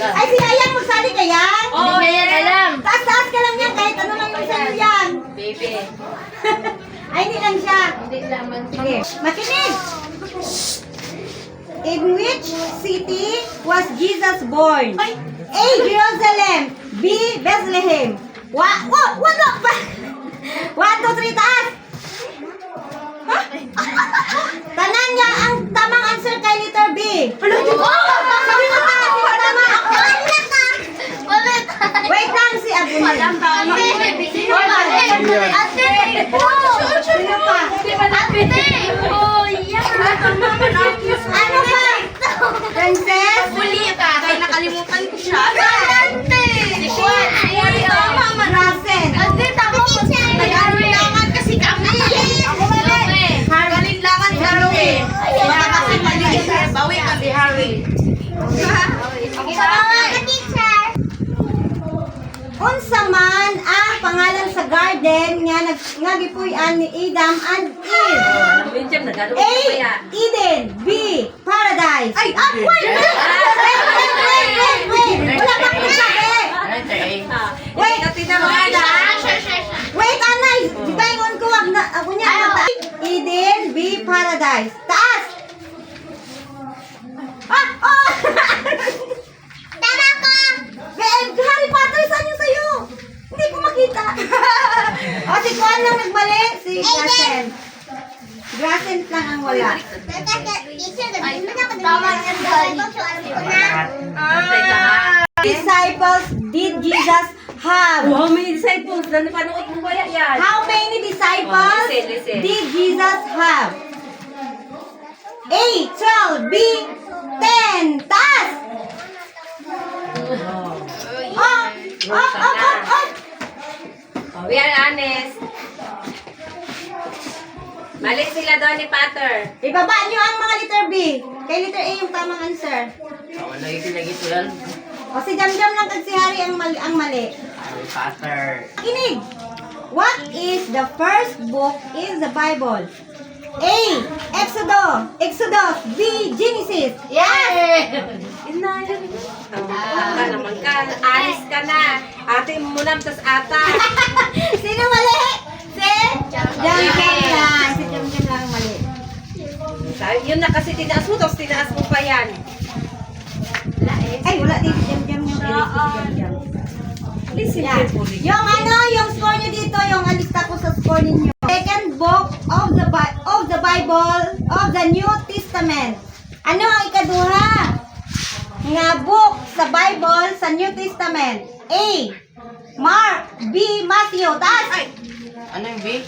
Ay, si Ayang magsali ka yan? Oo, yan alam. Taas-taas ka lang yan, kahit ano lang yung sa'yo yan. Baby. Ay, hindi lang siya. Hindi naman. Sige, makinig. In which city was Jesus born? A. Jerusalem. B. Bethlehem. Wala pa. 1, 2, 3, taas. Ha? Tanan niya ang tamang answer kay letter B. Sabi mo ka, di ba tama? Wait lang si Abunel. Sino pa? Ano pa? Princess? Nakalimutan ko siya. Rasen. Nag-alinlangan kasi kami. Ako mali. Nag-alinlangan kami. Kaya kasi mali. Bawi kami, Harry. Unsa man ang pangalan sa garden nga gipuy-an ni Adam and Eve? Minsan nagano A. Eden. B. Paradise. Ay, wait! Wala pa akong sabi. Wait, Anay. Di ba ingon ko, wag na, ako niya. Eden. B. Paradise. Taas. Oh! Tama ka! Harry Potter, saan yung sayo? Hindi ko makita. Si Kuan lang nagmali. Si Grasen. Grasen lang ang wala. Disciples did Jesus have? How many disciples? Napanood mo ba yan? How many disciples Listen. did Jesus have? A. 12. B. 10. Taas! Oh! Oh, we are honest. Mali sila doon ni Pater. Ibaba niyo ang mga letter B. Kay letter A yung tamang answer. Wala lagi ito yan. O si Jamjam lang kag si Harry ang mali. Harry Potter. Kinig. What is the first book in the Bible? A. Exodus. B. Genesis. Yes! Ka naman ka. Alis ka na. Ate mo na, tas ata. Sino mali? Si Jamjam lang. Si Jamjam lang ang mali. Yun na kasi tinaas mo, tapos tinaas mo pa yan. Ay, wala din si Jamjam yung Jamjam. Listen Yan. carefully. Yung score nyo dito, yung alista ko sa score ninyo. Second book of the Bible of the New Testament. Ano ang ikaduha? Nga book sa Bible sa New Testament. A. Mark. B. Matthew. Taas. Ano yung B?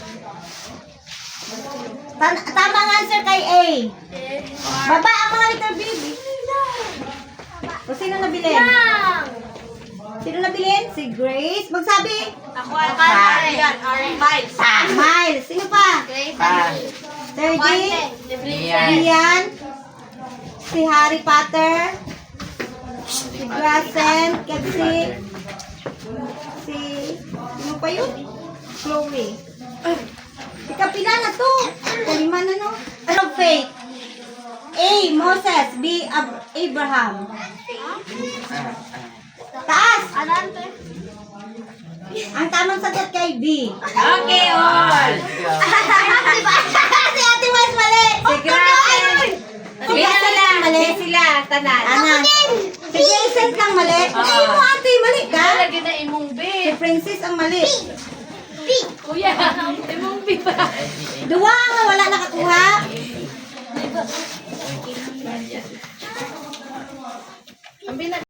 Tamang answer kay A. Baba ang mga letter B. O sino nabilin? Sino nabilin? Si Grace. Magsabi. Ako yan, Harry. Miles. Miles. Sino pa? Pa. Sergi. Iyan. Rian. Si Harry Potter. Si Grasen. Si sino pa yun? Chloe. Ikapila na to. Kalima na no. Ano faith? A. Moses. B. Abraham. Taas. Ang tamang sagot kay B. Okay, all. Si Ate Wise mali. Si Grace. Si Grace lang mali. Sila, tanan. Anan. Si Vincent lang mali. Ay mo ate, mali ka. Lagi na imong B. Si Princess ang mali. Kuya, imong B pa. Dua nga wala nakakuha. Ang